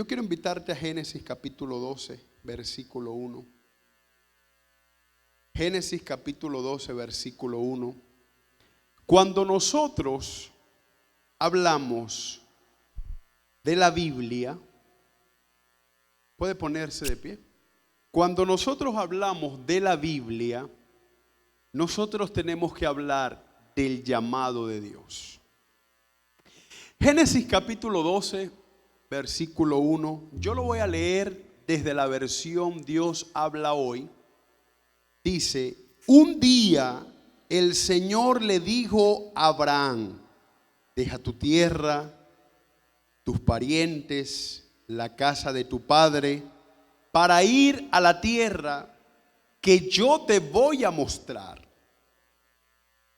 Yo quiero invitarte a Génesis capítulo 12, versículo 1. Génesis capítulo 12, versículo 1. Cuando nosotros hablamos de la Biblia, puede ponerse de pie. Cuando nosotros hablamos de la Biblia, nosotros tenemos que hablar del llamado de Dios. Génesis capítulo 12, versículo 1. Yo lo voy a leer desde la versión Dios habla hoy. Dice: un día el Señor le dijo a Abraham: deja tu tierra, tus parientes, la casa de tu padre, para ir a la tierra que yo te voy a mostrar.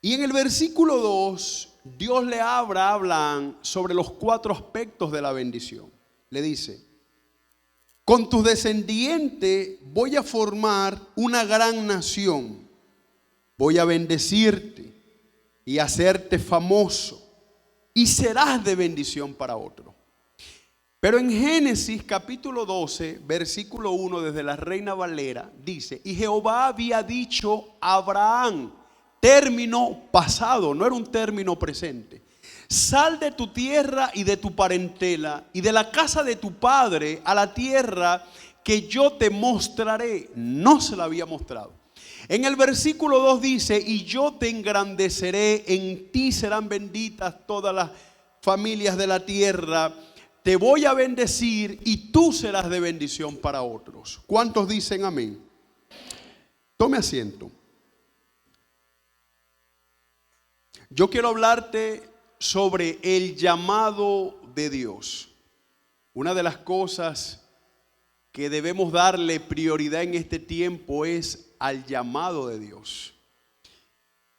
Y en el versículo 2, Dios le habla a Abraham sobre los 4 aspectos de la bendición. Le dice: con tus descendientes voy a formar una gran nación, voy a bendecirte y hacerte famoso, y serás de bendición para otros. Pero en Génesis capítulo 12, versículo 1, desde la Reina Valera, dice: y Jehová había dicho a Abraham, término pasado, no era un término presente: sal de tu tierra y de tu parentela y de la casa de tu padre a la tierra que yo te mostraré. No se la había mostrado. En el versículo 2 dice: y yo te engrandeceré, en ti serán benditas todas las familias de la tierra, te voy a bendecir y tú serás de bendición para otros. ¿Cuántos dicen amén? Tome asiento. Yo quiero hablarte sobre el llamado de Dios. Una de las cosas que debemos darle prioridad en este tiempo es al llamado de Dios.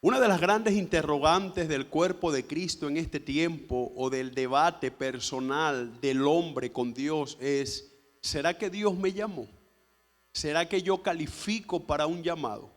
Una de las grandes interrogantes del cuerpo de Cristo en este tiempo, o del debate personal del hombre con Dios, es: ¿será que Dios me llamó? ¿Será que yo califico para un llamado?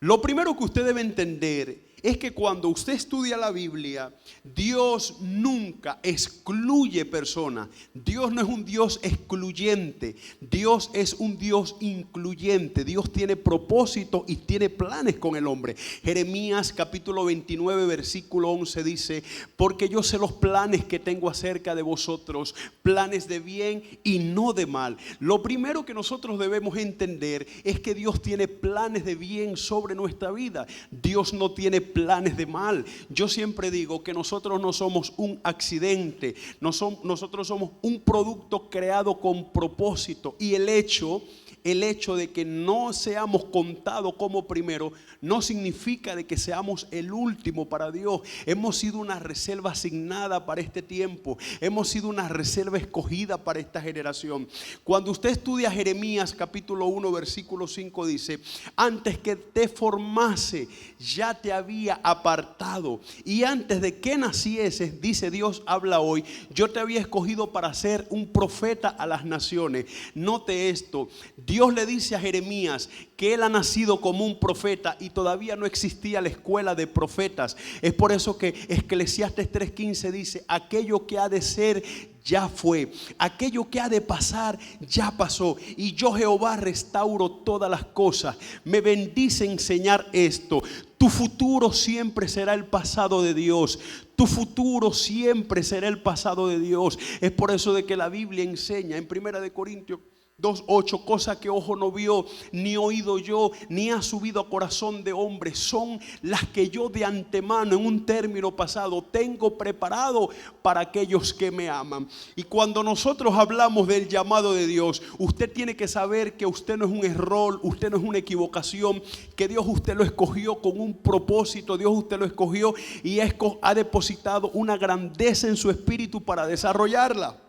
Lo primero que usted debe entender es que cuando usted estudia la Biblia, Dios nunca excluye personas. Dios no es un Dios excluyente. Dios es un Dios incluyente. Dios tiene propósito y tiene planes con el hombre. Jeremías capítulo 29, versículo 11 dice: porque yo sé los planes que tengo acerca de vosotros, planes de bien y no de mal. Lo primero que nosotros debemos entender es que Dios tiene planes de bien sobre nuestra vida. Dios no tiene planes de mal. Yo siempre digo que nosotros no somos un accidente, nosotros somos un producto creado con propósito. Y el hecho de que no seamos contados como primero no significa de que seamos el último para Dios. Hemos sido una reserva asignada para este tiempo. Hemos sido una reserva escogida para esta generación. Cuando usted estudia Jeremías capítulo 1 versículo 5 dice: antes que te formase ya te había apartado, y antes de que nacieses, dice Dios habla hoy, yo te había escogido para ser un profeta a las naciones. Note esto: Dios le dice a Jeremías que él ha nacido como un profeta y todavía no existía la escuela de profetas. Es por eso que Eclesiastes 3:15 dice: aquello que ha de ser ya fue, aquello que ha de pasar ya pasó, y yo Jehová restauro todas las cosas. Me bendice enseñar esto: tu futuro siempre será el pasado de Dios. Tu futuro siempre será el pasado de Dios. Es por eso de que la Biblia enseña en 1 Corintios 2:8: cosas que ojo no vio, ni oído yo, ni ha subido a corazón de hombre, son las que yo de antemano, en un término pasado, tengo preparado para aquellos que me aman. Y cuando nosotros hablamos del llamado de Dios, usted tiene que saber que usted no es un error, usted no es una equivocación, que Dios usted lo escogió con un propósito. Dios usted lo escogió y ha depositado una grandeza en su espíritu para desarrollarla.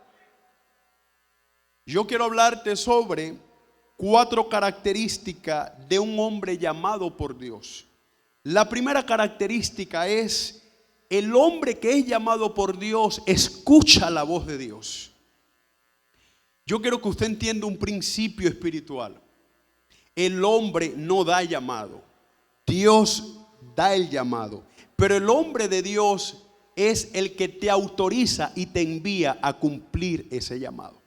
Yo quiero hablarte sobre 4 características de un hombre llamado por Dios. La primera característica es: el hombre que es llamado por Dios escucha la voz de Dios. Yo quiero que usted entienda un principio espiritual. El hombre no da llamado, Dios da el llamado. Pero el hombre de Dios es el que te autoriza y te envía a cumplir ese llamado.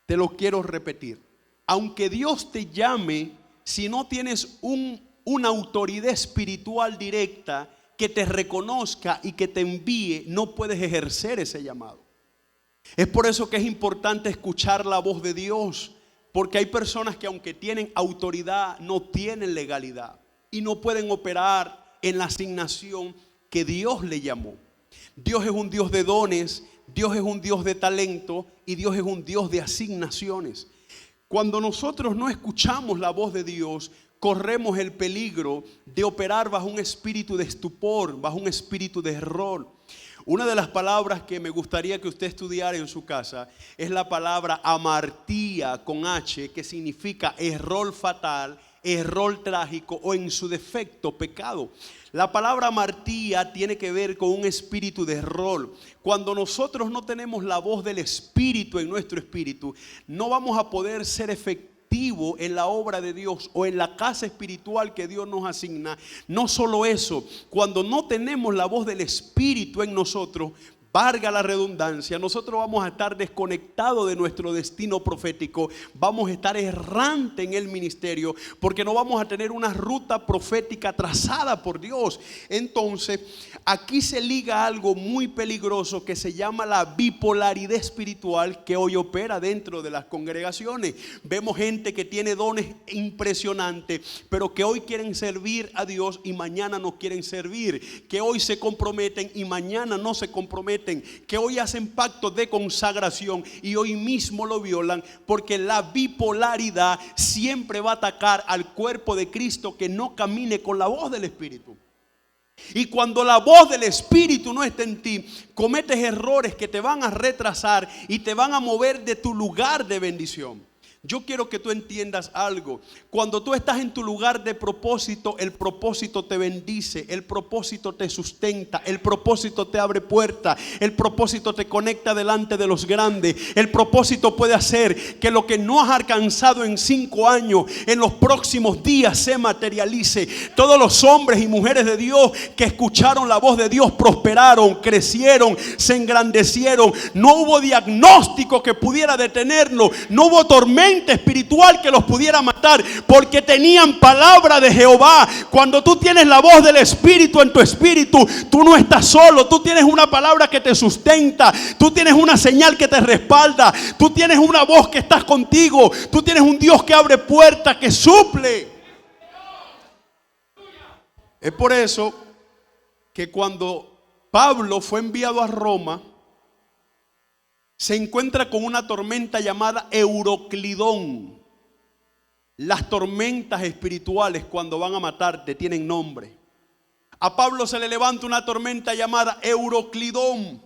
Te lo quiero repetir. Aunque Dios te llame, si no tienes una autoridad espiritual directa que te reconozca y que te envíe, no puedes ejercer ese llamado. Es por eso que es importante escuchar la voz de Dios, porque hay personas que aunque tienen autoridad, no tienen legalidad y no pueden operar en la asignación que Dios le llamó. Dios es un Dios de dones, Dios es un Dios de talento y Dios es un Dios de asignaciones. Cuando nosotros no escuchamos la voz de Dios, corremos el peligro de operar bajo un espíritu de estupor, bajo un espíritu de error. Una de las palabras que me gustaría que usted estudiara en su casa es la palabra amartía con H, que significa error fatal, error trágico o en su defecto pecado. La palabra amartía tiene que ver con un espíritu de error. Cuando nosotros no tenemos la voz del Espíritu en nuestro espíritu, no vamos a poder ser efectivos en la obra de Dios o en la casa espiritual que Dios nos asigna. No solo eso, cuando no tenemos la voz del Espíritu en nosotros, valga la redundancia, nosotros vamos a estar desconectados de nuestro destino profético, vamos a estar errantes en el ministerio, porque no vamos a tener una ruta profética trazada por Dios. Entonces, aquí se liga algo muy peligroso que se llama la bipolaridad espiritual que hoy opera dentro de las congregaciones. Vemos gente que tiene dones impresionantes, pero que hoy quieren servir a Dios y mañana no quieren servir, que hoy se comprometen y mañana no se comprometen, que hoy hacen pactos de consagración y hoy mismo lo violan, porque la bipolaridad siempre va a atacar al cuerpo de Cristo que no camine con la voz del Espíritu. Y cuando la voz del Espíritu no está en ti, cometes errores que te van a retrasar y te van a mover de tu lugar de bendición. Yo quiero que tú entiendas algo. Cuando tú estás en tu lugar de propósito, el propósito te bendice, el propósito te sustenta, el propósito te abre puertas, el propósito te conecta delante de los grandes. El propósito puede hacer que lo que no has alcanzado en 5 años, en los próximos días se materialice. Todos los hombres y mujeres de Dios que escucharon la voz de Dios prosperaron, crecieron, se engrandecieron. No hubo diagnóstico que pudiera detenerlo, no hubo tormenta espiritual que los pudiera matar, porque tenían palabra de Jehová. Cuando tú tienes la voz del Espíritu en tu espíritu, tú no estás solo, tú tienes una palabra que te sustenta, tú tienes una señal que te respalda, tú tienes una voz que está contigo, tú tienes un Dios que abre puertas, que suple. Es por eso que cuando Pablo fue enviado a Roma, se encuentra con una tormenta llamada Euroclidón. Las tormentas espirituales cuando van a matarte tienen nombre. A Pablo se le levanta una tormenta llamada Euroclidón.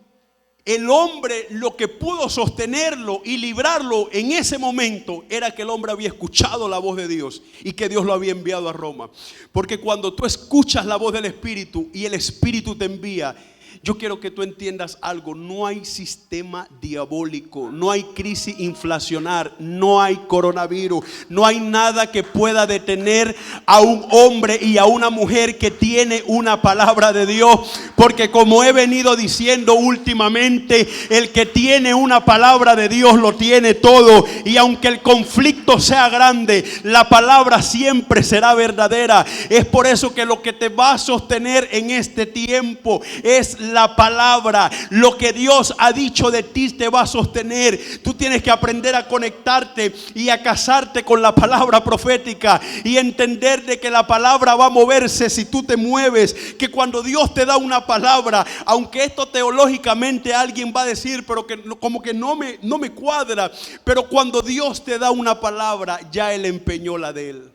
El hombre, lo que pudo sostenerlo y librarlo en ese momento era que el hombre había escuchado la voz de Dios y que Dios lo había enviado a Roma. Porque cuando tú escuchas la voz del Espíritu y el Espíritu te envía, yo quiero que tú entiendas algo. No hay sistema diabólico, no hay crisis inflacionaria, no hay coronavirus, no hay nada que pueda detener a un hombre y a una mujer que tiene una palabra de Dios. Porque como he venido diciendo últimamente, el que tiene una palabra de Dios lo tiene todo. Y aunque el conflicto sea grande, la palabra siempre será verdadera. Es por eso que lo que te va a sostener en este tiempo es la palabra. Lo que Dios ha dicho de ti te va a sostener. Tú tienes que aprender a conectarte y a casarte con la palabra profética y entender de que la palabra va a moverse si tú te mueves. Que cuando Dios te da una palabra, aunque esto teológicamente alguien va a decir, pero que como que no me cuadra, pero cuando Dios te da una palabra, ya Él empeñó la de Él.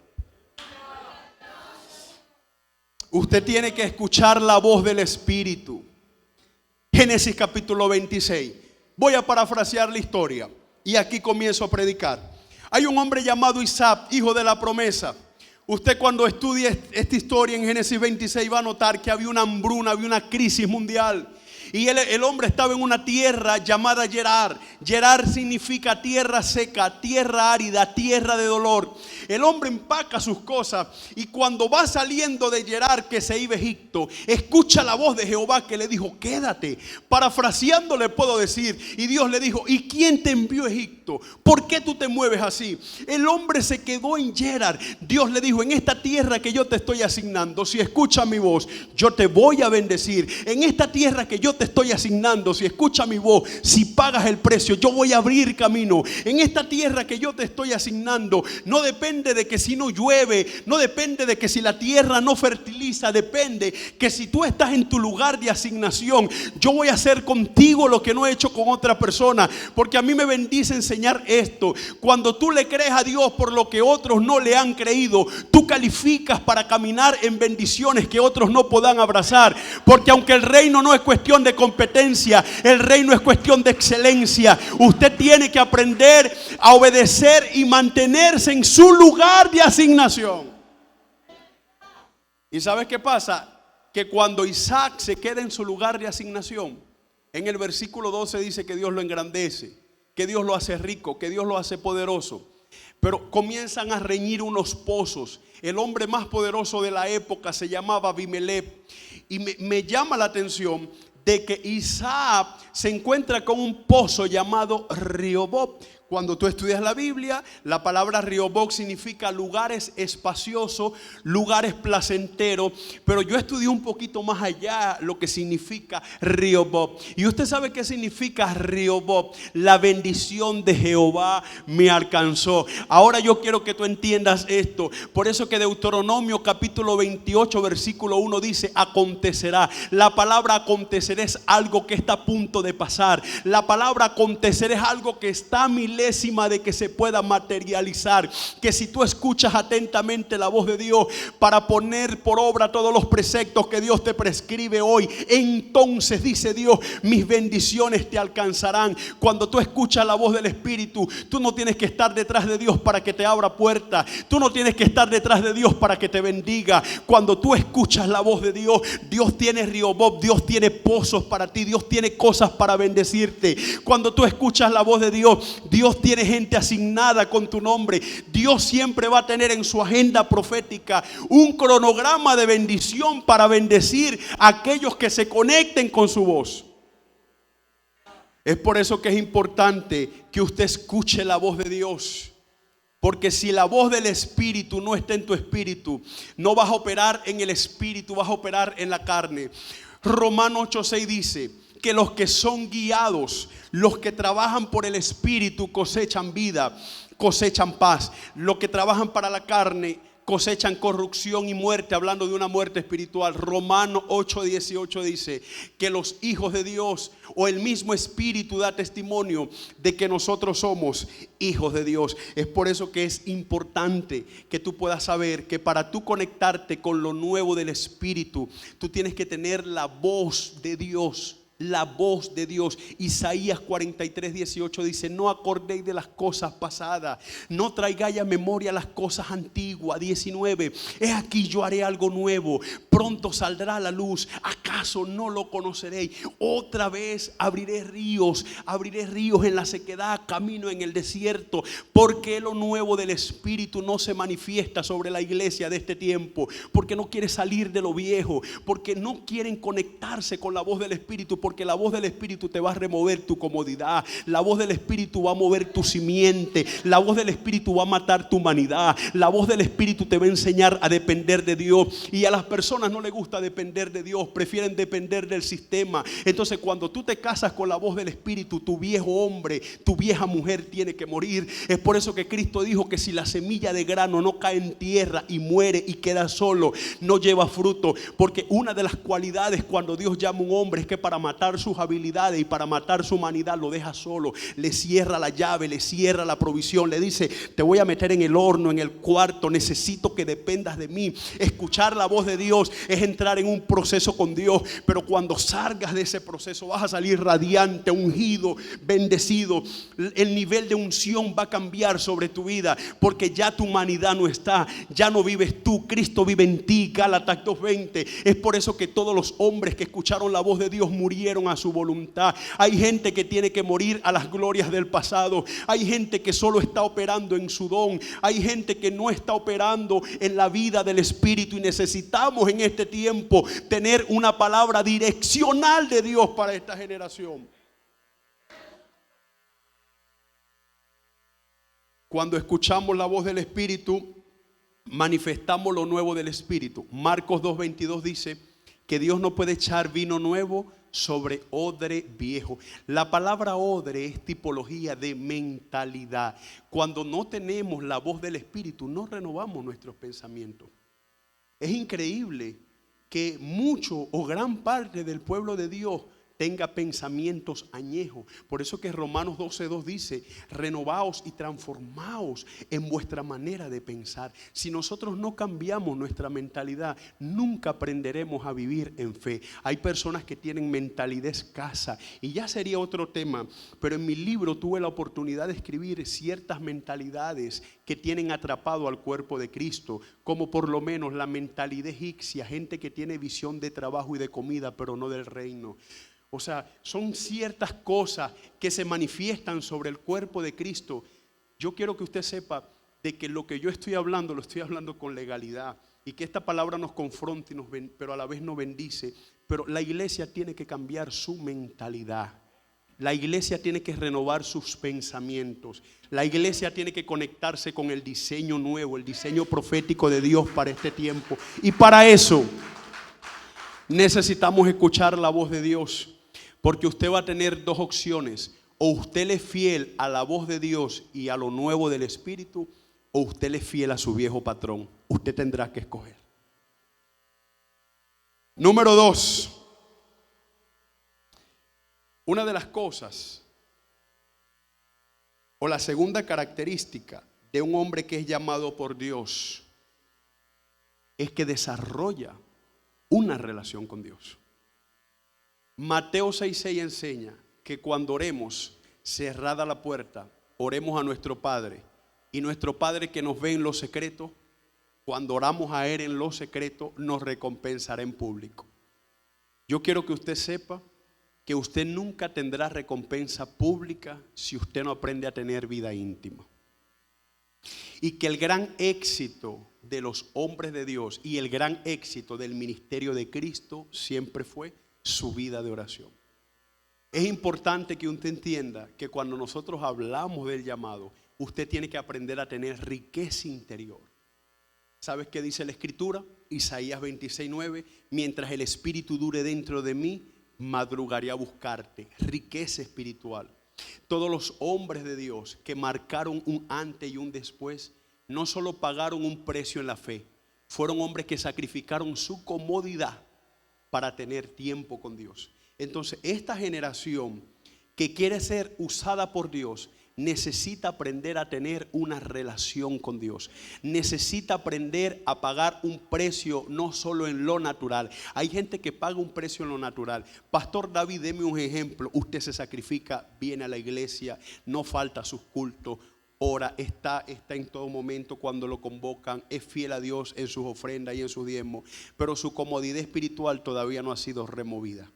Usted tiene que escuchar la voz del Espíritu. Génesis capítulo 26. Voy a parafrasear la historia y aquí comienzo a predicar. Hay un hombre llamado Isaac, hijo de la promesa. Usted cuando estudie esta historia en Génesis 26 va a notar que había una hambruna, había una crisis mundial. Y el hombre estaba en una tierra llamada Gerar. Gerar significa tierra seca, tierra árida, tierra de dolor. El hombre empaca sus cosas y cuando va saliendo de Gerar, que se iba a Egipto, escucha la voz de Jehová que le dijo: quédate. Parafraseando le puedo decir, y Dios le dijo: ¿y quién te envió a Egipto? ¿Por qué tú te mueves así? El hombre se quedó en Gerar. Dios le dijo: en esta tierra que yo te estoy asignando, si escuchas mi voz, yo te voy a bendecir. En esta tierra que yo te estoy asignando, si escuchas mi voz, si pagas el precio, yo voy a abrir camino. En esta tierra que yo te estoy asignando, no depende de que si no llueve, no depende de que si la tierra no fertiliza, depende que si tú estás en tu lugar de asignación, yo voy a hacer contigo lo que no he hecho con otra persona. Porque a mí me bendice enseñar esto: cuando tú le crees a Dios por lo que otros no le han creído, tú calificas para caminar en bendiciones que otros no puedan abrazar. Porque aunque el reino no es cuestión de competencia, el reino es cuestión de excelencia. Usted tiene que aprender a obedecer y mantenerse en su lugar de asignación. ¿Y sabes qué pasa? Que cuando Isaac se queda en su lugar de asignación, en el versículo 12 dice que Dios lo engrandece, que Dios lo hace rico, que Dios lo hace poderoso. Pero comienzan a reñir unos pozos. El hombre más poderoso de la época se llamaba Abimelech. Y me llama la atención de que Isaac se encuentra con un pozo llamado Rehoboth. Cuando tú estudias la Biblia, la palabra Rehoboth significa lugares espaciosos, lugares placenteros. Pero yo estudié un poquito más allá lo que significa Rehoboth. Y usted sabe qué significa Rehoboth: la bendición de Jehová me alcanzó. Ahora yo quiero que tú entiendas esto. Por eso que Deuteronomio capítulo 28 versículo 1 dice: acontecerá. La palabra acontecer es algo que está a punto de pasar. La palabra acontecer es algo que está a milésima de que se pueda materializar. Que si tú escuchas atentamente la voz de Dios para poner por obra todos los preceptos que Dios te prescribe hoy, entonces dice Dios: mis bendiciones te alcanzarán. Cuando tú escuchas la voz del Espíritu, tú no tienes que estar detrás de Dios para que te abra puertas. Tú no tienes que estar detrás de Dios para que te bendiga. Cuando tú escuchas la voz de Dios, Dios tiene Rehoboth, Dios tiene pozos para ti, Dios tiene cosas para bendecirte. Cuando tú escuchas la voz de Dios, Dios tiene gente asignada con tu nombre. Dios siempre va a tener en su agenda profética un cronograma de bendición para bendecir a aquellos que se conecten con su voz. Es por eso que es importante que usted escuche la voz de Dios. Porque si la voz del Espíritu no está en tu espíritu, no vas a operar en el espíritu, vas a operar en la carne. Romanos 8:6 dice que los que son guiados, los que trabajan por el Espíritu cosechan vida, cosechan paz. Los que trabajan para la carne cosechan corrupción y muerte, hablando de una muerte espiritual. Romanos 8:18 dice que los hijos de Dios, o el mismo Espíritu da testimonio de que nosotros somos hijos de Dios. Es por eso que es importante que tú puedas saber que para tú conectarte con lo nuevo del Espíritu, tú tienes que tener la voz de Dios. La voz de Dios. Isaías 43:18 dice: no acordéis de las cosas pasadas, no traigáis a memoria las cosas antiguas. 19: he aquí yo haré algo nuevo, pronto saldrá a la luz, ¿acaso no lo conoceréis? Otra vez abriré ríos en la sequedad, camino en el desierto. Porque lo nuevo del Espíritu no se manifiesta sobre la iglesia de este tiempo, porque no quiere salir de lo viejo, porque no quieren conectarse con la voz del Espíritu. Porque la voz del Espíritu te va a remover tu comodidad. La voz del Espíritu va a mover tu simiente. La voz del Espíritu va a matar tu humanidad. La voz del Espíritu te va a enseñar a depender de Dios. Y a las personas no les gusta depender de Dios, prefieren depender del sistema. Entonces cuando tú te casas con la voz del Espíritu, tu viejo hombre, tu vieja mujer tiene que morir. Es por eso que Cristo dijo que si la semilla de grano no cae en tierra y muere y queda solo, no lleva fruto. Porque una de las cualidades cuando Dios llama a un hombre es que para matar sus habilidades y para matar su humanidad lo deja solo, le cierra la llave, le cierra la provisión, le dice: te voy a meter en el horno, en el cuarto, necesito que dependas de mí. Escuchar la voz de Dios es entrar en un proceso con Dios, pero cuando salgas de ese proceso vas a salir radiante, ungido, bendecido. El nivel de unción va a cambiar sobre tu vida, porque ya tu humanidad no está, ya no vives tú, Cristo vive en ti. Gálatas 2:20. Es por eso que todos los hombres que escucharon la voz de Dios murieron murieron a su voluntad. Hay gente que tiene que morir a las glorias del pasado. Hay gente que solo está operando en su don. Hay gente que no está operando en la vida del Espíritu. Y necesitamos en este tiempo tener una palabra direccional de Dios para esta generación. Cuando escuchamos la voz del Espíritu, manifestamos lo nuevo del Espíritu. Marcos 2:22 dice que Dios no puede echar vino nuevo sobre odre viejo. La palabra odre es tipología de mentalidad. Cuando no tenemos la voz del Espíritu, no renovamos nuestros pensamientos. Es increíble que mucho o gran parte del pueblo de Dios tenga pensamientos añejos. Por eso que Romanos 12:2 dice: renovaos y transformaos en vuestra manera de pensar. Si nosotros no cambiamos nuestra mentalidad, nunca aprenderemos a vivir en fe. Hay personas que tienen mentalidad escasa, y ya sería otro tema, pero en mi libro tuve la oportunidad de escribir ciertas mentalidades que tienen atrapado al cuerpo de Cristo, como por lo menos la mentalidad egipcia, gente que tiene visión de trabajo y de comida, pero no del reino. O sea, son ciertas cosas que se manifiestan sobre el cuerpo de Cristo. Yo quiero que usted sepa de que lo que yo estoy hablando, lo estoy hablando con legalidad, y que esta palabra nos confronta, pero a la vez nos bendice. Pero la iglesia tiene que cambiar su mentalidad. La iglesia tiene que renovar sus pensamientos. La iglesia tiene que conectarse con el diseño nuevo, el diseño profético de Dios para este tiempo. Y para eso necesitamos escuchar la voz de Dios. Porque usted va a tener dos opciones: o usted le es fiel a la voz de Dios y a lo nuevo del Espíritu, o usted le es fiel a su viejo patrón. Usted tendrá que escoger. Número 2. Una de las cosas, o la segunda característica de un hombre que es llamado por Dios, es que desarrolla una relación con Dios. Mateo 6:6 enseña que cuando oremos, cerrada la puerta, oremos a nuestro Padre. Y nuestro Padre que nos ve en lo secreto, cuando oramos a Él en lo secreto, nos recompensará en público. Yo quiero que usted sepa que usted nunca tendrá recompensa pública si usted no aprende a tener vida íntima. Y que el gran éxito de los hombres de Dios y el gran éxito del ministerio de Cristo siempre fue su vida de oración. Es importante que usted entienda que cuando nosotros hablamos del llamado, usted tiene que aprender a tener riqueza interior. ¿Sabes qué dice la Escritura? Isaías 26:9: mientras el Espíritu dure dentro de mí, madrugaré a buscarte. Riqueza espiritual. Todos los hombres de Dios que marcaron un antes y un después, no solo pagaron un precio en la fe, fueron hombres que sacrificaron su comodidad para tener tiempo con Dios. Entonces, esta generación que quiere ser usada por Dios necesita aprender a tener una relación con Dios. Necesita aprender a pagar un precio, no solo en lo natural. Hay gente que paga un precio en lo natural. Pastor David, deme un ejemplo. Usted se sacrifica, viene a la iglesia, no falta a sus cultos, ora, está en todo momento cuando lo convocan, es fiel a Dios en sus ofrendas y en sus diezmos, pero su comodidad espiritual todavía no ha sido removida.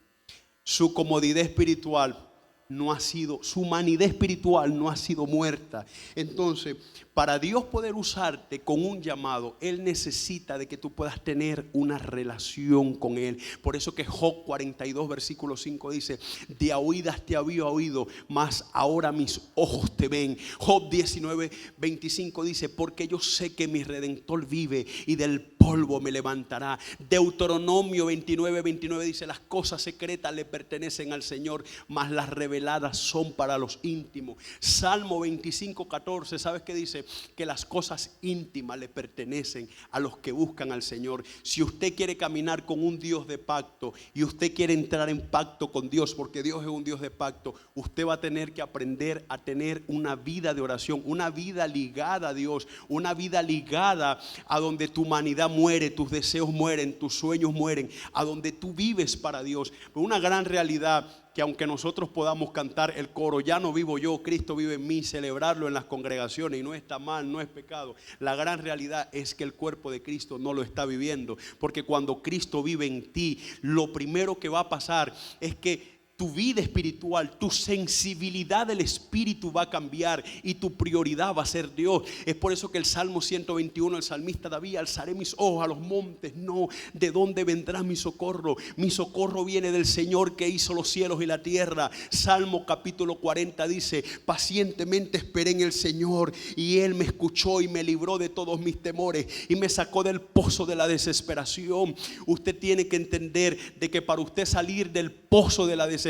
Su comodidad espiritual no ha sido, su humanidad espiritual no ha sido muerta. Entonces, para Dios poder usarte con un llamado, Él necesita de que tú puedas tener una relación con Él. Por eso que Job 42 versículo 5 dice: de a oídas te había oído, mas ahora mis ojos te ven. Job 19:25 dice: porque yo sé que mi Redentor vive y del polvo me levantará. Deuteronomio 29:29 dice: las cosas secretas le pertenecen al Señor, mas las reveladas son para los íntimos. Salmo 25:14, ¿sabes qué dice? Que las cosas íntimas le pertenecen a los que buscan al Señor. Si usted quiere caminar con un Dios de pacto y usted quiere entrar en pacto con Dios, porque Dios es un Dios de pacto, usted va a tener que aprender a tener una vida de oración, una vida ligada a Dios, una vida ligada a donde tu humanidad muere, tus deseos mueren, tus sueños mueren, a donde tú vives para Dios. Una gran realidad que aunque nosotros podamos cantar el coro, ya no vivo yo, Cristo vive en mí, celebrarlo en las congregaciones, y no está mal, no es pecado, la gran realidad es que el cuerpo de Cristo no lo está viviendo, porque cuando Cristo vive en ti, lo primero que va a pasar es que tu vida espiritual, tu sensibilidad del espíritu va a cambiar y tu prioridad va a ser Dios. Es por eso que el Salmo 121, el salmista David: alzaré mis ojos a los montes, no, ¿de dónde vendrá mi socorro? Mi socorro viene del Señor que hizo los cielos y la tierra. Salmo capítulo 40 dice: pacientemente esperé en el Señor y Él me escuchó y me libró de todos mis temores y me sacó del pozo de la desesperación. Usted tiene que entender de que para usted salir del pozo de la desesperación,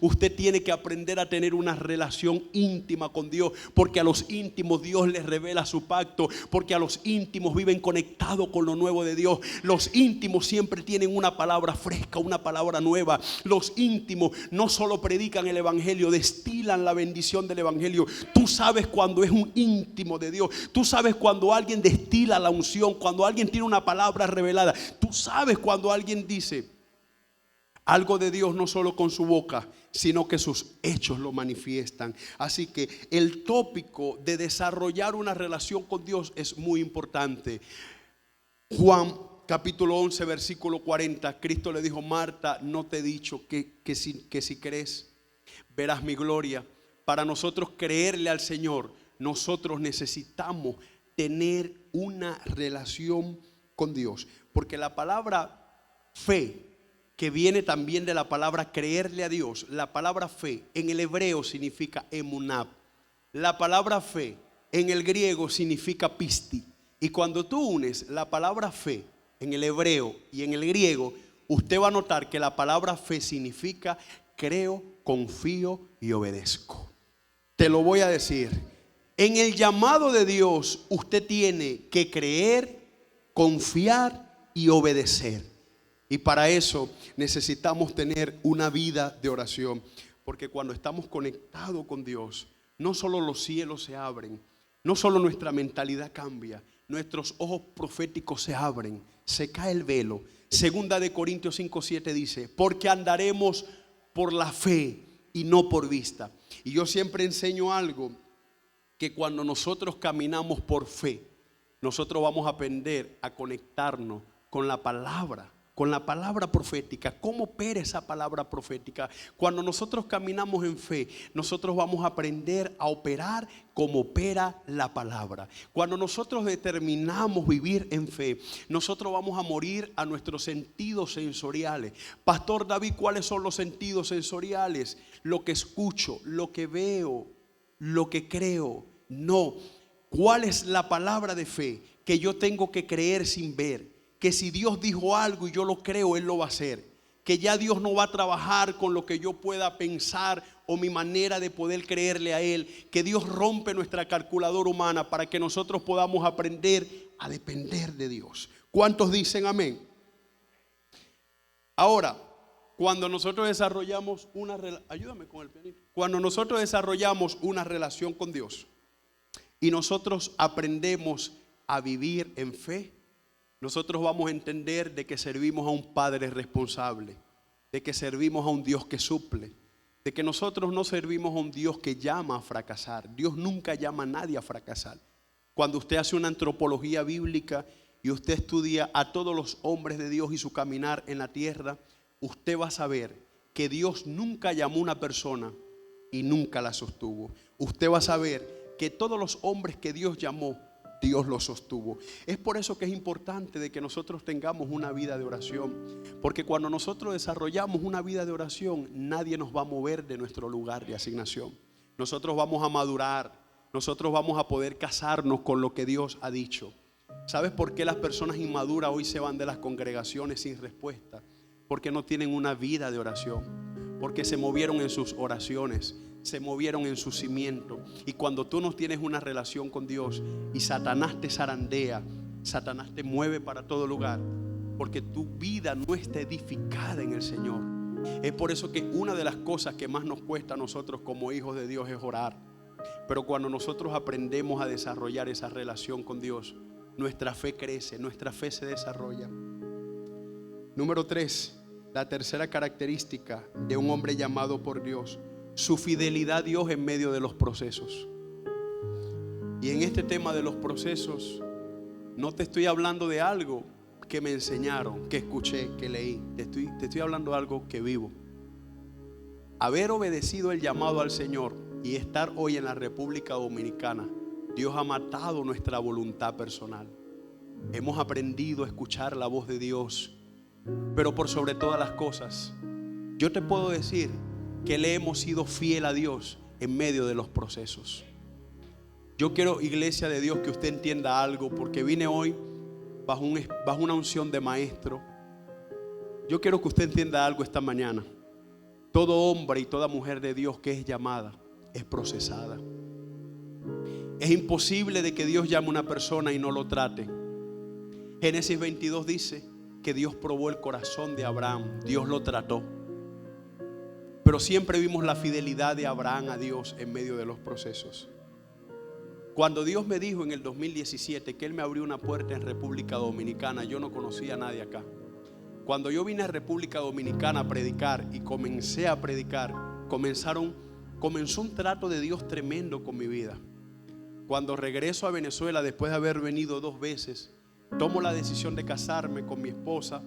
usted tiene que aprender a tener una relación íntima con Dios, porque a los íntimos Dios les revela su pacto, porque a los íntimos viven conectados con lo nuevo de Dios. Los íntimos siempre tienen una palabra fresca, una palabra nueva. Los íntimos no solo predican el evangelio, destilan la bendición del evangelio. Tú sabes cuando es un íntimo de Dios. Tú sabes cuando alguien destila la unción, cuando alguien tiene una palabra revelada. Tú sabes cuando alguien dice algo de Dios no solo con su boca, sino que sus hechos lo manifiestan. Así que el tópico de desarrollar una relación con Dios es muy importante. Juan capítulo 11 versículo 40, Cristo le dijo: Marta, no te he dicho que si crees verás mi gloria. Para nosotros creerle al Señor, nosotros necesitamos tener una relación con Dios, porque la palabra fe, que viene también de la palabra creerle a Dios, la palabra fe en el hebreo significa emuná. La palabra fe en el griego significa pisti. Y cuando tú unes la palabra fe en el hebreo y en el griego, usted va a notar que la palabra fe significa creo, confío y obedezco. Te lo voy a decir. En el llamado de Dios usted tiene que creer, confiar y obedecer. Y para eso necesitamos tener una vida de oración, porque cuando estamos conectados con Dios, no solo los cielos se abren, no solo nuestra mentalidad cambia, nuestros ojos proféticos se abren, se cae el velo. Segunda de Corintios 5:7 dice: porque andaremos por la fe y no por vista. Y yo siempre enseño algo, que cuando nosotros caminamos por fe, nosotros vamos a aprender a conectarnos con la palabra profética. ¿Cómo opera esa palabra profética? Cuando nosotros caminamos en fe, nosotros vamos a aprender a operar como opera la palabra. Cuando nosotros determinamos vivir en fe, nosotros vamos a morir a nuestros sentidos sensoriales. Pastor David, ¿cuáles son los sentidos sensoriales? Lo que escucho, lo que veo, lo que creo. No. ¿Cuál es la palabra de fe? Que yo tengo que creer sin ver. Que si Dios dijo algo y yo lo creo, Él lo va a hacer. Que ya Dios no va a trabajar con lo que yo pueda pensar o mi manera de poder creerle a Él. Que Dios rompe nuestra calculadora humana para que nosotros podamos aprender a depender de Dios. ¿Cuántos dicen amén? Ahora, cuando nosotros desarrollamos Cuando nosotros desarrollamos una relación con Dios y nosotros aprendemos a vivir en fe, nosotros vamos a entender de que servimos a un Padre responsable, de que servimos a un Dios que suple, de que nosotros no servimos a un Dios que llama a fracasar. Dios nunca llama a nadie a fracasar. Cuando usted hace una antropología bíblica y usted estudia a todos los hombres de Dios y su caminar en la tierra, usted va a saber que Dios nunca llamó a una persona y nunca la sostuvo. Usted va a saber que todos los hombres que Dios llamó, Dios lo sostuvo. Es por eso que es importante de que nosotros tengamos una vida de oración, porque cuando nosotros desarrollamos una vida de oración, nadie nos va a mover de nuestro lugar de asignación. Nosotros vamos a madurar, nosotros vamos a poder casarnos con lo que Dios ha dicho. ¿Sabes por qué las personas inmaduras hoy se van de las congregaciones sin respuesta? Porque no tienen una vida de oración, porque se movieron en sus oraciones, se movieron en su cimiento. Y cuando tú no tienes una relación con Dios y Satanás te zarandea, Satanás te mueve para todo lugar, porque tu vida no está edificada en el Señor. Es por eso que una de las cosas que más nos cuesta a nosotros como hijos de Dios es orar. Pero cuando nosotros aprendemos a desarrollar esa relación con Dios, nuestra fe crece, nuestra fe se desarrolla. Número 3, la tercera característica de un hombre llamado por Dios: su fidelidad a Dios en medio de los procesos. Y en este tema de los procesos, no te estoy hablando de algo que me enseñaron, que escuché, que leí. Te estoy hablando de algo que vivo. haber obedecido el llamado al Señor y estar hoy en la República Dominicana, Dios ha matado nuestra voluntad personal. Hemos aprendido a escuchar la voz de Dios, pero por sobre todas las cosas, yo te puedo decir que le hemos sido fiel a Dios en medio de los procesos. Yo quiero, iglesia de Dios, que usted entienda algo, porque vine hoy bajo una unción de maestro. Yo quiero que usted entienda algo esta mañana. Todo hombre y toda mujer de Dios que es llamada es procesada. Es imposible de que Dios llame a una persona y no lo trate. Génesis 22 dice que Dios probó el corazón de Abraham. Dios lo trató. Pero siempre vimos la fidelidad de Abraham a Dios en medio de los procesos. Cuando Dios me dijo en el 2017 que Él me abrió una puerta en República Dominicana, yo no conocía a nadie acá. Cuando yo vine a República Dominicana a predicar y comencé a predicar, comenzó un trato de Dios tremendo con mi vida. Cuando regreso a Venezuela, después de haber venido 2 veces, tomo la decisión de casarme con mi esposa.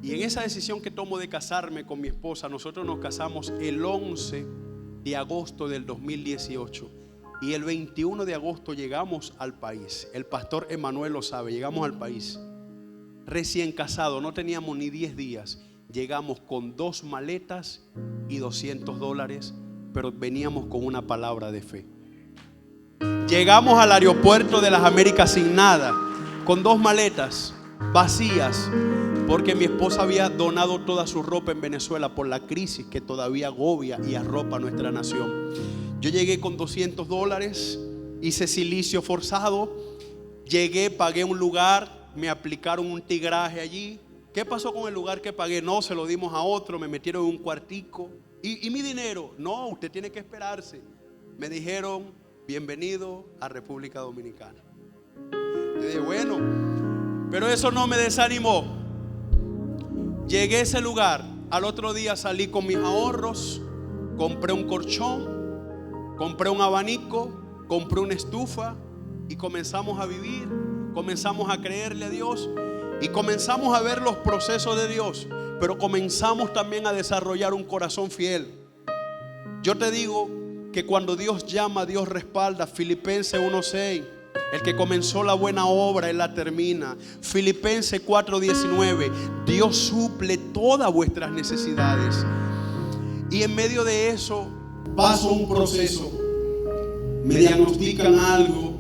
Y en esa decisión que tomo de casarme con mi esposa, nosotros nos casamos el 11 de agosto del 2018. Y el 21 de agosto llegamos al país. El pastor Emanuel lo sabe, llegamos al país. Recién casado, no teníamos ni 10 días. Llegamos con 2 maletas y $200, pero veníamos con una palabra de fe. Llegamos al aeropuerto de las Américas sin nada, con 2 maletas vacías, porque mi esposa había donado toda su ropa en Venezuela por la crisis que todavía agobia y arropa a nuestra nación. Yo llegué con $200, hice silicio forzado, llegué, pagué un lugar, me aplicaron un tigraje allí. ¿Qué pasó con el lugar que pagué? No, se lo dimos a otro, me metieron en un cuartico. ¿Y mi dinero? No, usted tiene que esperarse. Me dijeron, bienvenido a República Dominicana. Yo dije, bueno, pero eso no me desanimó. Llegué a ese lugar, al otro día salí con mis ahorros, compré un colchón, compré un abanico, compré una estufa y comenzamos a vivir, comenzamos a creerle a Dios y comenzamos a ver los procesos de Dios, pero comenzamos también a desarrollar un corazón fiel. Yo te digo que cuando Dios llama, Dios respalda. Filipenses 1:6, el que comenzó la buena obra, Él la termina. Filipenses 4:19, Dios suple todas vuestras necesidades. Y en medio de eso paso un proceso, me diagnostican algo,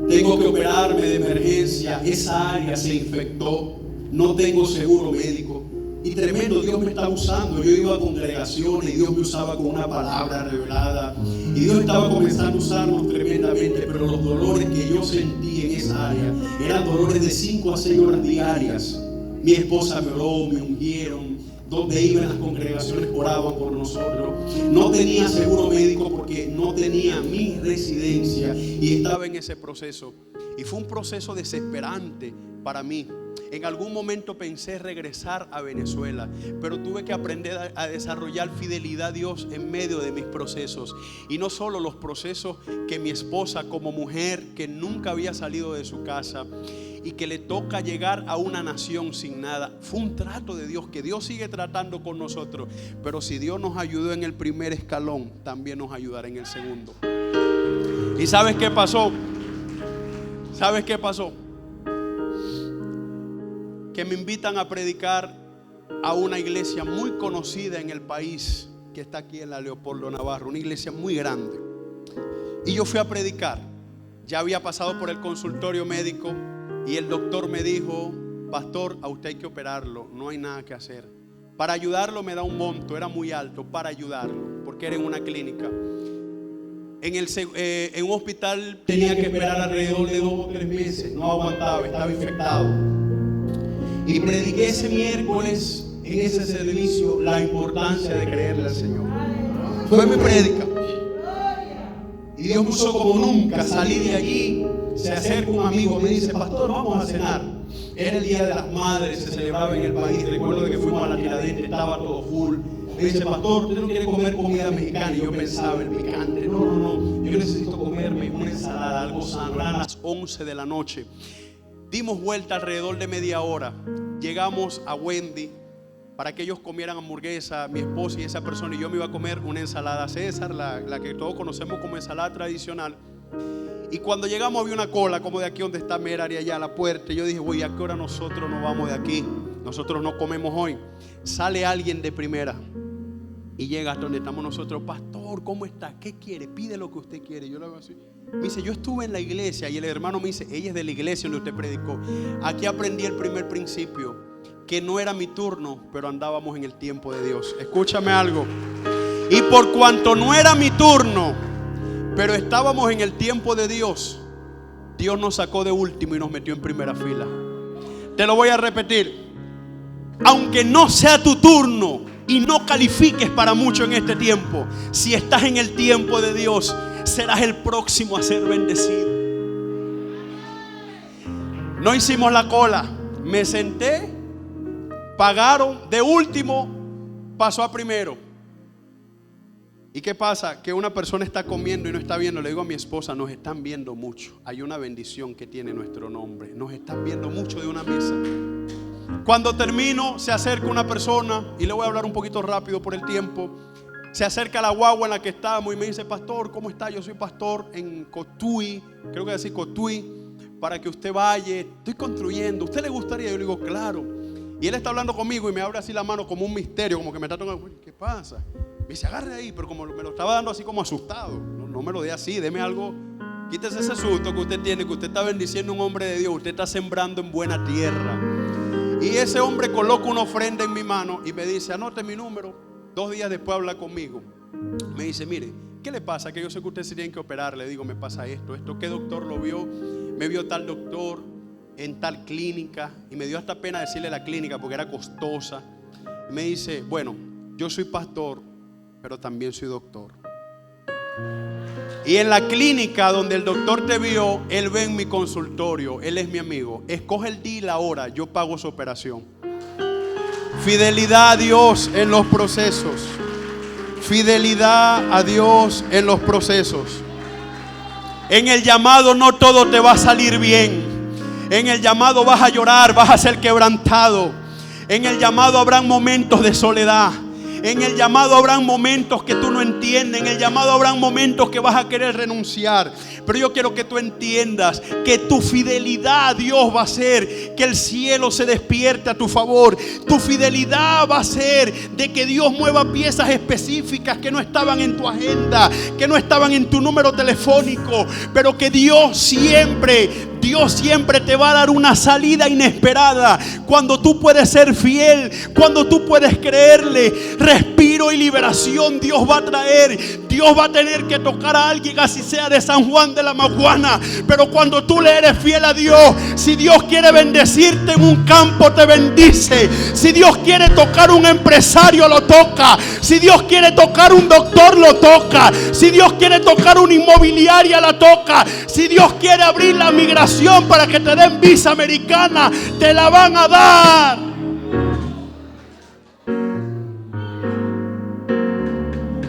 tengo que operarme de emergencia, esa área se infectó, no tengo seguro médico. Y tremendo, Dios me está usando. Yo iba a congregaciones y Dios me usaba con una palabra revelada. Y Dios estaba comenzando a usarnos tremendamente. Pero los dolores que yo sentí en esa área eran dolores de 5 a 6 horas diarias. Mi esposa me oró, me ungieron. Donde iba en las congregaciones oraban por nosotros. No tenía seguro médico porque no tenía mi residencia y estaba en ese proceso. Y fue un proceso desesperante para mí. En algún momento pensé regresar a Venezuela, pero tuve que aprender a desarrollar fidelidad a Dios en medio de mis procesos. Y no solo los procesos que mi esposa, como mujer que nunca había salido de su casa y que le toca llegar a una nación sin nada, fue un trato de Dios, que Dios sigue tratando con nosotros. Pero si Dios nos ayudó en el primer escalón, también nos ayudará en el segundo. ¿Y sabes qué pasó? ¿Sabes qué pasó? Que me invitan a predicar a una iglesia muy conocida en el país, que está aquí en la Leopoldo Navarro, una iglesia muy grande. Y yo fui a predicar. Ya había pasado por el consultorio médico y el doctor me dijo: pastor, a usted hay que operarlo, no hay nada que hacer. Para ayudarlo me da un monto, era muy alto para ayudarlo, porque era en una clínica. En un hospital tenía que esperar alrededor de 2 o 3 meses, no aguantaba, estaba infectado. Y prediqué ese miércoles en ese servicio la importancia de creerle al Señor. Fue mi prédica. Y Dios me usó como nunca. Salí de allí, se acerca un amigo, me dice: pastor, vamos a cenar. Era el Día de las Madres, se celebraba en el país. Recuerdo que fuimos a la Tiradentes, estaba todo full. Me dice: pastor, ¿usted no quiere comer comida mexicana? Y yo pensaba, el picante. No, yo necesito comerme una ensalada, algo sano. Eran las 11 de la noche. Dimos vuelta alrededor de media hora. Llegamos a Wendy para que ellos comieran hamburguesa, mi esposa y esa persona, y yo me iba a comer una ensalada César, la que todos conocemos como ensalada tradicional. Y cuando llegamos había una cola como de aquí donde está Merari, allá a la puerta. Y yo dije, güey, ¿a qué hora nosotros nos vamos de aquí? Nosotros no comemos hoy. Sale alguien de primera y llega hasta donde estamos nosotros. Pastor, ¿cómo está? ¿Qué quiere? Pide lo que usted quiere. Yo le hago así. Me dice, yo estuve en la iglesia. Y el hermano me dice, ella es de la iglesia donde usted predicó. Aquí aprendí el primer principio, que no era mi turno, pero andábamos en el tiempo de Dios. Escúchame algo. Y por cuanto no era mi turno, pero estábamos en el tiempo de Dios, Dios nos sacó de último y nos metió en primera fila. Te lo voy a repetir. Aunque no sea tu turno y no califiques para mucho en este tiempo, si estás en el tiempo de Dios, serás el próximo a ser bendecido. No hicimos la cola. Me senté, pagaron, de último pasó a primero. ¿Y qué pasa? Que una persona está comiendo y no está viendo. Le digo a mi esposa, nos están viendo mucho. Hay una bendición que tiene nuestro nombre. Nos están viendo mucho de una mesa. Cuando termino, se acerca una persona, y le voy a hablar un poquito rápido por el tiempo. Se acerca a la guagua en la que estamos y me dice, pastor, ¿cómo está? Yo soy pastor en Cotuí, creo que decir Cotuí, para que usted vaya. Estoy construyendo. ¿Usted le gustaría? Yo le digo, claro. Y él está hablando conmigo y me abre así la mano como un misterio, como que me está tocando. ¿Qué pasa? Me dice, agarre ahí, pero como me lo estaba dando así como asustado. No me lo dé así, deme algo. Quítese ese susto que usted tiene, que usted está bendiciendo a un hombre de Dios. Usted está sembrando en buena tierra. Y ese hombre coloca una ofrenda en mi mano y me dice, anote mi número. 2 días después habla conmigo. Me dice, mire, ¿qué le pasa? Que yo sé que usted se tiene que operar. Le digo, me pasa esto. ¿Qué doctor lo vio? Me vio tal doctor en tal clínica. Y me dio hasta pena decirle la clínica porque era costosa. Y me dice, bueno, yo soy pastor, pero también soy doctor. Y en la clínica donde el doctor te vio, él ve en mi consultorio. Él es mi amigo. Escoge el día y la hora, yo pago su operación. Fidelidad a Dios en los procesos. Fidelidad a Dios en los procesos. En el llamado no todo te va a salir bien. En el llamado vas a llorar, vas a ser quebrantado. En el llamado habrán momentos de soledad. En el llamado habrán momentos que tú no entiendes. En el llamado habrán momentos que vas a querer renunciar. Pero yo quiero que tú entiendas que tu fidelidad a Dios va a hacer que el cielo se despierte a tu favor. Tu fidelidad va a ser de que Dios mueva piezas específicas que no estaban en tu agenda, que no estaban en tu número telefónico, pero que Dios siempre te va a dar una salida inesperada. Cuando tú puedes ser fiel, cuando tú puedes creerle, respiro y liberación Dios va a traer. Dios va a tener que tocar a alguien, así sea de San Juan de la Maguana. Pero cuando tú le eres fiel a Dios, si Dios quiere bendecirte en un campo, te bendice. Si Dios quiere tocar un empresario, lo toca. Si Dios quiere tocar un doctor, lo toca. Si Dios quiere tocar una inmobiliaria, la toca. Si Dios quiere abrir la migración para que te den visa americana, te la van a dar.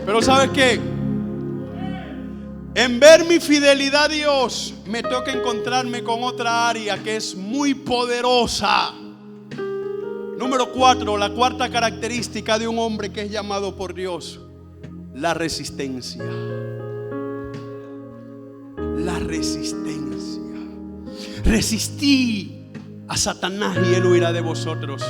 Pero ¿sabes qué? En ver mi fidelidad a Dios, me toca encontrarme con otra área que es muy poderosa. Número 4, la cuarta característica de un hombre que es llamado por Dios: la resistencia. La resistencia. Resistí a Satanás y él huirá de vosotros.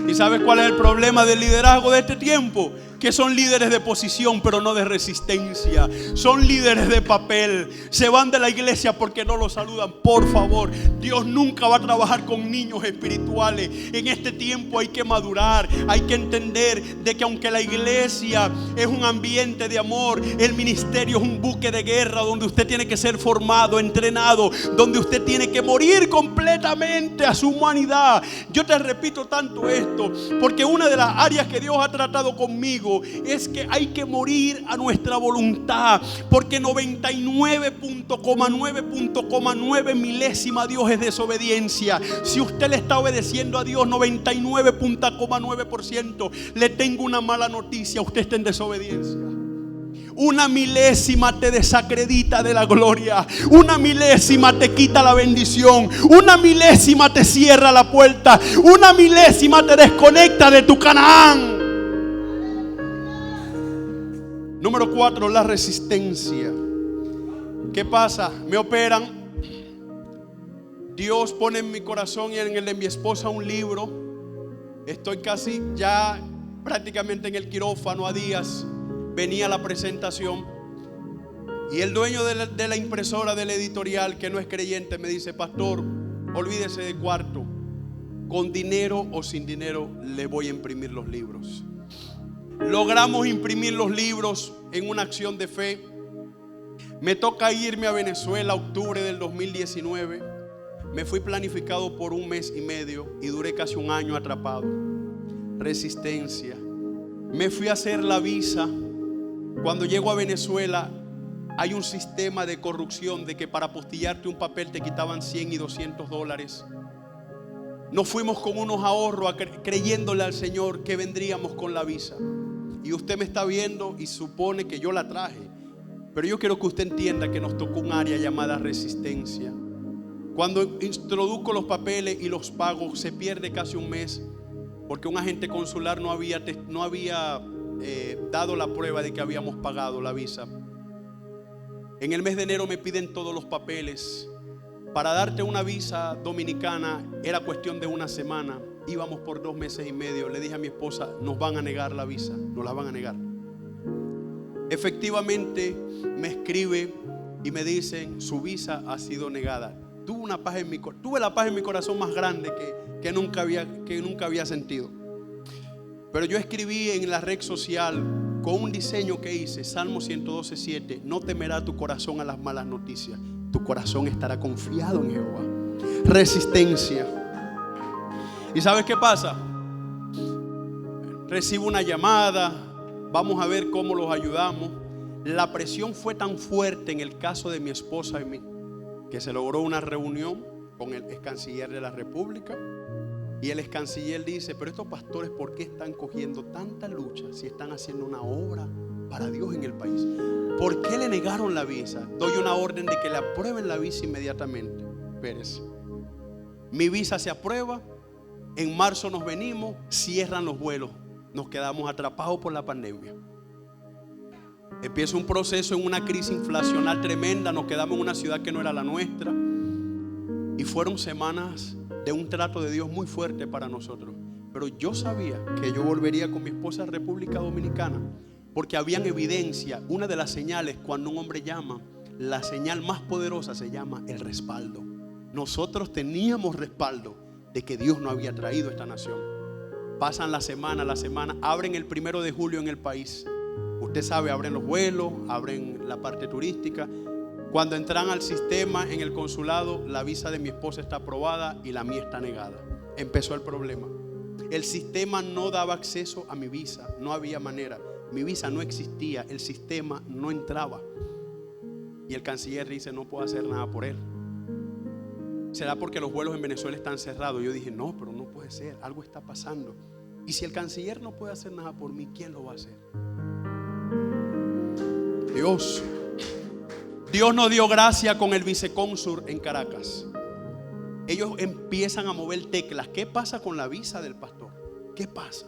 ¿Y sabes cuál es el problema del liderazgo de este tiempo? Que son líderes de posición, pero no de resistencia. Son líderes de papel. Se van de la iglesia porque no los saludan. Por favor, Dios nunca va a trabajar con niños espirituales. En este tiempo hay que madurar. Hay que entender de que aunque la iglesia es un ambiente de amor, el ministerio es un buque de guerra donde usted tiene que ser formado, entrenado, donde usted tiene que morir completamente a su humanidad. Yo te repito tanto esto porque una de las áreas que Dios ha tratado conmigo es que hay que morir a nuestra voluntad, porque 99.9 milésima Dios es desobediencia. Si usted le está obedeciendo a Dios 99.9%, le tengo una mala noticia: usted está en desobediencia. Una milésima te desacredita de la gloria. Una milésima te quita la bendición. Una milésima te cierra la puerta. Una milésima te desconecta de tu Canaán. Número 4, la resistencia. ¿Qué pasa? Me operan. Dios pone en mi corazón y en el de mi esposa un libro. Estoy casi ya prácticamente en el quirófano, a días. Venía la presentación. Y el dueño de la impresora, de la editorial, que no es creyente, me dice: pastor, olvídese de cuarto. Con dinero o sin dinero le voy a imprimir los libros. Logramos imprimir los libros en una acción de fe. Me toca irme a Venezuela, octubre del 2019. Me fui planificado por 1 mes y medio y duré casi 1 año atrapado. Resistencia. Me fui a hacer la visa. Cuando llego a Venezuela, hay un sistema de corrupción de que para apostillarte un papel te quitaban $100 y $200. Nos fuimos con unos ahorros creyéndole al Señor que vendríamos con la visa. Y usted me está viendo y supone que yo la traje. Pero yo quiero que usted entienda que nos tocó un área llamada resistencia. Cuando introduzco los papeles y los pago, se pierde casi 1 mes porque un agente consular no había dado la prueba de que habíamos pagado la visa. En el mes de enero me piden todos los papeles. Para darte una visa dominicana era cuestión de 1 semana. Íbamos por 2 meses y medio. Le dije a mi esposa: nos van a negar la visa, nos la van a negar. Efectivamente me escribe y me dicen: su visa ha sido negada. Tuve la paz en mi corazón más grande que nunca había sentido. Pero yo escribí en la red social con un diseño que hice, Salmo 112:7: no temerá tu corazón a las malas noticias, tu corazón estará confiado en Jehová. Resistencia. ¿Y sabes qué pasa? Recibo una llamada, vamos a ver cómo los ayudamos. La presión fue tan fuerte en el caso de mi esposa y mí que se logró una reunión con el ex canciller de la República. Y el ex canciller dice: pero estos pastores, ¿por qué están cogiendo tanta lucha si están haciendo una obra para Dios en el país? ¿Por qué le negaron la visa? Doy una orden de que le aprueben la visa inmediatamente. Pérez. Mi visa se aprueba. En marzo nos venimos, cierran los vuelos. Nos quedamos atrapados por la pandemia. Empieza un proceso en una crisis inflacional tremenda. Nos quedamos en una ciudad que no era la nuestra. Y fueron semanas de un trato de Dios muy fuerte para nosotros. Pero yo sabía que yo volvería con mi esposa a República Dominicana, porque habían evidencia. Una de las señales cuando un hombre llama, la señal más poderosa se llama el respaldo. Nosotros teníamos respaldo de que Dios no había traído esta nación. Pasan la semana, abren el 1 de julio en el país. Usted sabe, abren los vuelos, abren la parte turística. Cuando entran al sistema en el consulado, la visa de mi esposa está aprobada y la mía está negada. Empezó el problema. El sistema no daba acceso a mi visa, no había manera. Mi visa no existía, el sistema no entraba. Y el canciller dice: no puedo hacer nada por él. ¿Será porque los vuelos en Venezuela están cerrados? Yo dije: no, pero no puede ser, algo está pasando. Y si el canciller no puede hacer nada por mí, ¿quién lo va a hacer? Dios nos dio gracia con el vicecónsul en Caracas. Ellos empiezan a mover teclas. ¿Qué pasa con la visa del pastor? ¿Qué pasa?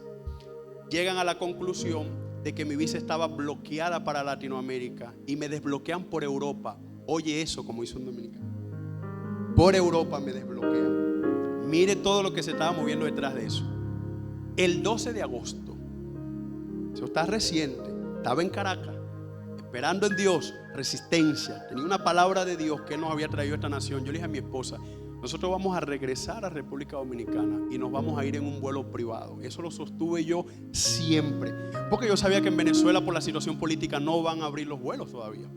Llegan a la conclusión de que mi visa estaba bloqueada para Latinoamérica y me desbloquean por Europa. Oye eso, como hizo un dominicano. Por Europa me desbloquean. Mire todo lo que se estaba moviendo detrás de eso. El 12 de agosto, eso está reciente, estaba en Caracas, esperando en Dios, resistencia. Tenía una palabra de Dios que Él nos había traído a esta nación. Yo le dije a mi esposa: nosotros vamos a regresar a República Dominicana y nos vamos a ir en un vuelo privado. Eso lo sostuve yo siempre, porque yo sabía que en Venezuela, por la situación política, no van a abrir los vuelos todavía.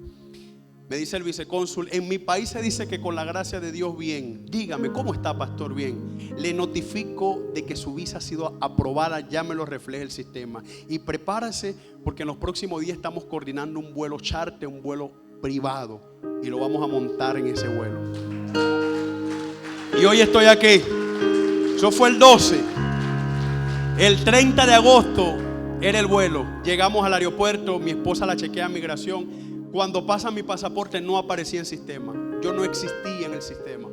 Me dice el vicecónsul: en mi país se dice que con la gracia de Dios bien. Dígame, ¿cómo está, pastor? Bien. Le notifico de que su visa ha sido aprobada, ya me lo refleja el sistema. Y prepárese, porque en los próximos días estamos coordinando un vuelo charter, un vuelo privado, y lo vamos a montar en ese vuelo. Y hoy estoy aquí. Eso fue el 12. El 30 de agosto Era el vuelo. Llegamos al aeropuerto, mi esposa la chequea en migración. Cuando pasa mi pasaporte no aparecía en sistema. Yo no existía en el sistema.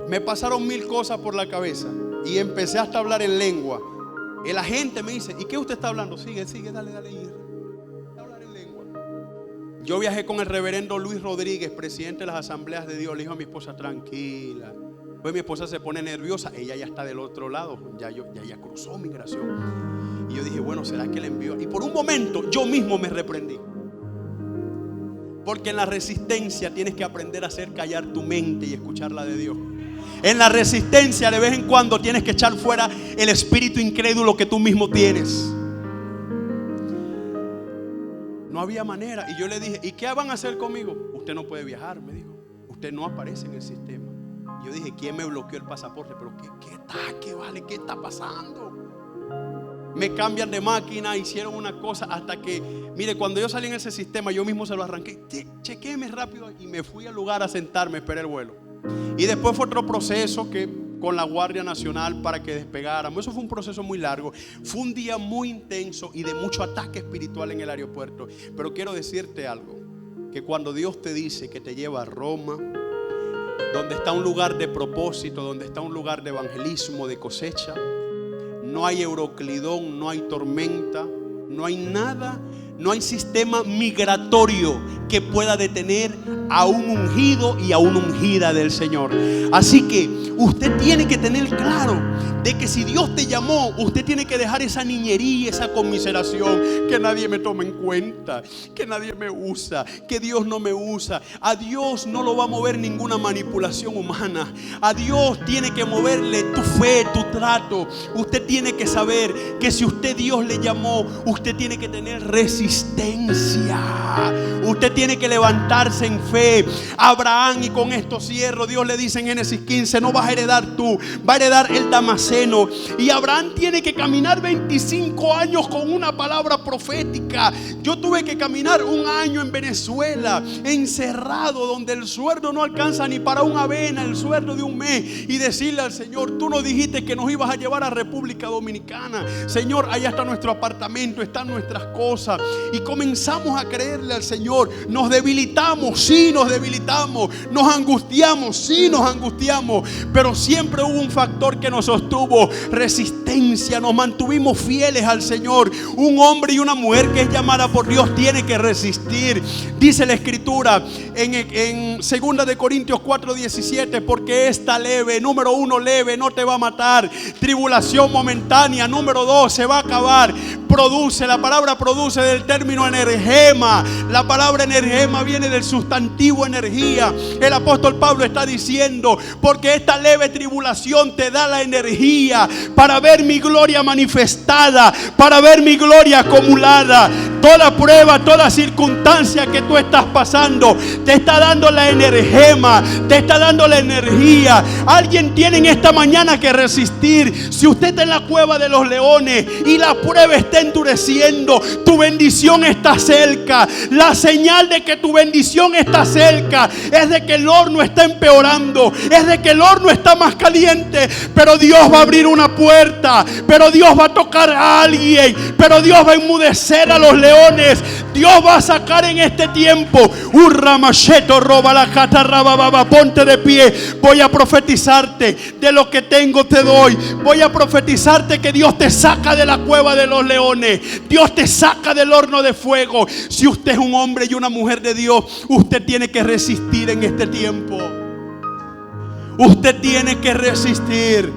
Me pasaron 1000 cosas por la cabeza y empecé hasta a hablar en lengua. El agente me dice: ¿y qué usted está hablando? Sigue, dale. Hablar en lengua. Yo viajé con el reverendo Luis Rodríguez, presidente de las Asambleas de Dios. Le dijo a mi esposa: tranquila. Pues mi esposa se pone nerviosa. Ella ya está del otro lado. Ya cruzó migración. Y yo dije: bueno, ¿será que le envió? Y por un momento yo mismo me reprendí. Porque en la resistencia tienes que aprender a hacer callar tu mente y escuchar la de Dios. En la resistencia de vez en cuando tienes que echar fuera el espíritu incrédulo que tú mismo tienes. No había manera. Y yo le dije: ¿y qué van a hacer conmigo? Usted no puede viajar, me dijo. Usted no aparece en el sistema. Yo dije: ¿quién me bloqueó el pasaporte? Pero ¿qué está pasando? Me cambian de máquina, hicieron una cosa hasta que, mire, cuando yo salí en ese sistema, yo mismo se lo arranqué. Chequéme rápido y me fui al lugar a sentarme, esperé el vuelo. Y después fue otro proceso que con la Guardia Nacional para que despegáramos. Eso fue un proceso muy largo. Fue un día muy intenso y de mucho ataque espiritual en el aeropuerto. Pero quiero decirte algo, que cuando Dios te dice que te lleva a Roma, donde está un lugar de propósito, donde está un lugar de evangelismo, de cosecha, no hay Euroclidón, no hay tormenta, no hay nada, no hay sistema migratorio que pueda detener a un ungido y a una ungida del Señor. Así que usted tiene que tener claro de que si Dios te llamó, usted tiene que dejar esa niñería, esa conmiseración, que nadie me toma en cuenta, que nadie me usa, que Dios no me usa. A Dios no lo va a mover ninguna manipulación humana. A Dios tiene que moverle tu fe, tu trato. Usted tiene que saber que si Dios le llamó, usted tiene que tener resistencia. Usted tiene que levantarse en fe. Abraham, y con esto cierro, Dios le dice en Génesis 15: no vas a heredar tú, va a heredar el Damaseno. Y Abraham tiene que caminar 25 años con una palabra profética. Yo tuve que caminar 1 año en Venezuela, encerrado, donde el sueldo no alcanza ni para una avena, el sueldo de un mes, y decirle al Señor: tú nos dijiste que nos ibas a llevar a República Dominicana. Señor, allá está nuestro apartamento, están nuestras cosas. Y comenzamos a creerle al Señor. Nos debilitamos, sí nos debilitamos. Nos angustiamos, sí nos angustiamos. Pero siempre hubo un factor que nos sostuvo: resistencia. Nos mantuvimos fieles al Señor. Un hombre y una mujer que es llamada por Dios tiene que resistir. Dice la Escritura en 2 de Corintios 4:17: porque esta leve, número 1, leve, no te va a matar. Tribulación momentánea, número 2, se va a acabar. Produce, la palabra produce del término energema. La palabra energema viene del sustantivo energía. El apóstol Pablo está diciendo: porque esta leve tribulación te da la energía para ver mi gloria manifestada, para ver mi gloria acumulada. Toda prueba, toda circunstancia que tú estás pasando te está dando la energema, te está dando la energía. Alguien tiene en esta mañana que resistir. Si usted está en la cueva de los leones y la prueba está endureciendo, tu bendición está cerca. La señal de que tu bendición está cerca es de que el horno está empeorando, es de que el horno está más caliente. Pero Dios va a abrir una puerta, pero Dios va a tocar a alguien, pero Dios va a enmudecer a los leones. Dios va a sacar en este tiempo un ramacheto, roba la catarrababa. Ponte de pie. Voy a profetizarte: de lo que tengo te doy. Voy a profetizarte que Dios te saca de la cueva de los leones. Dios te saca del horno de fuego. Si usted es un hombre y una mujer de Dios, usted tiene que resistir en este tiempo. Usted tiene que resistir.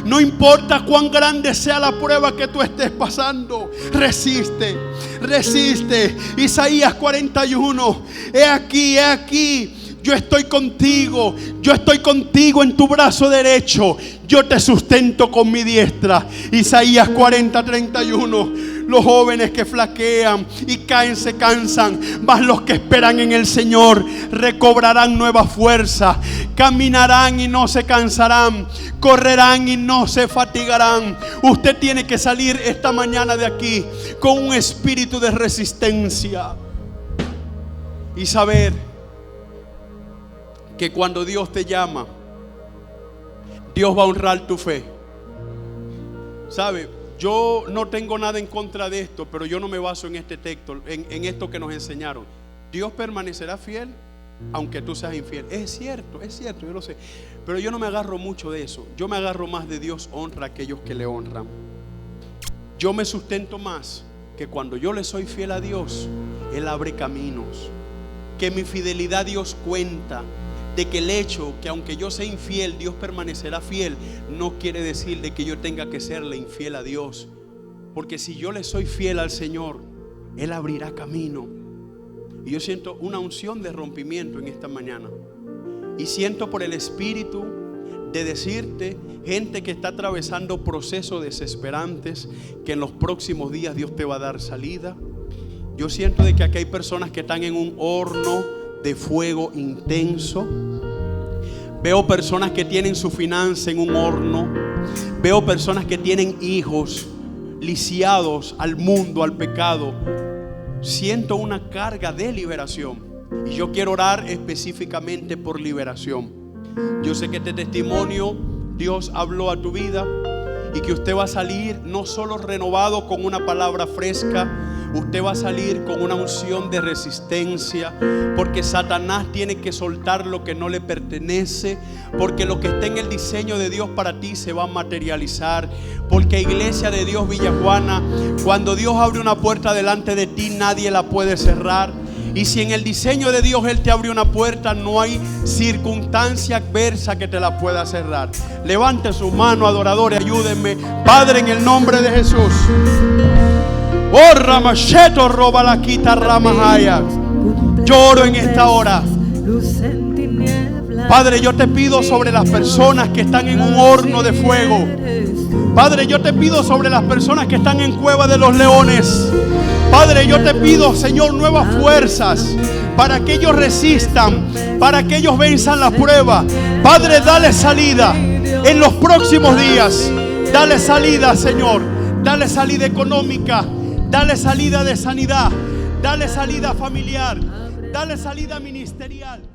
No importa cuán grande sea la prueba que tú estés pasando, resiste, resiste. Isaías 41: he aquí, yo estoy contigo en tu brazo derecho, yo te sustento con mi diestra. Isaías 40:31. Los jóvenes que flaquean y caen se cansan, mas los que esperan en el Señor recobrarán nueva fuerza. Caminarán y no se cansarán, correrán y no se fatigarán. Usted tiene que salir esta mañana de aquí con un espíritu de resistencia y saber que cuando Dios te llama, Dios va a honrar tu fe. ¿Sabe? Yo no tengo nada en contra de esto, pero yo no me baso en este texto, en esto que nos enseñaron. Dios permanecerá fiel aunque tú seas infiel. Es cierto, yo lo sé. Pero yo no me agarro mucho de eso. Yo me agarro más de Dios honra a aquellos que le honran. Yo me sustento más que cuando yo le soy fiel a Dios, Él abre caminos. Que mi fidelidad a Dios cuenta. De que el hecho que aunque yo sea infiel, Dios permanecerá fiel, no quiere decir de que yo tenga que serle infiel a Dios. Porque si yo le soy fiel al Señor, Él abrirá camino. Y yo siento una unción de rompimiento en esta mañana. Y siento por el Espíritu de decirte, gente que está atravesando procesos desesperantes, que en los próximos días Dios te va a dar salida. Yo siento de que aquí hay personas que están en un horno de fuego intenso. Veo personas que tienen su finanza en un horno. Veo personas que tienen hijos lisiados al mundo, al pecado. Siento una carga de liberación y yo quiero orar específicamente por liberación. Yo sé que este testimonio Dios habló a tu vida y que usted va a salir no solo renovado con una palabra fresca, usted va a salir con una unción de resistencia, porque Satanás tiene que soltar lo que no le pertenece, porque lo que está en el diseño de Dios para ti se va a materializar. Porque Iglesia de Dios Villa Juana, cuando Dios abre una puerta delante de ti, nadie la puede cerrar. Y si en el diseño de Dios Él te abre una puerta, no hay circunstancia adversa que te la pueda cerrar. Levante su mano, adorador, y ayúdenme. Padre, en el nombre de Jesús. Oh, Ramasheto, roba la quita Ramahaya. Lloro en esta hora. Padre, yo te pido sobre las personas que están en un horno de fuego. Padre, yo te pido sobre las personas que están en cueva de los leones. Padre, yo te pido, Señor, nuevas fuerzas para que ellos resistan, para que ellos venzan la prueba. Padre, dale salida en los próximos días. Dale salida, Señor. Dale salida económica. Dale salida de sanidad. Dale salida familiar. Dale salida ministerial.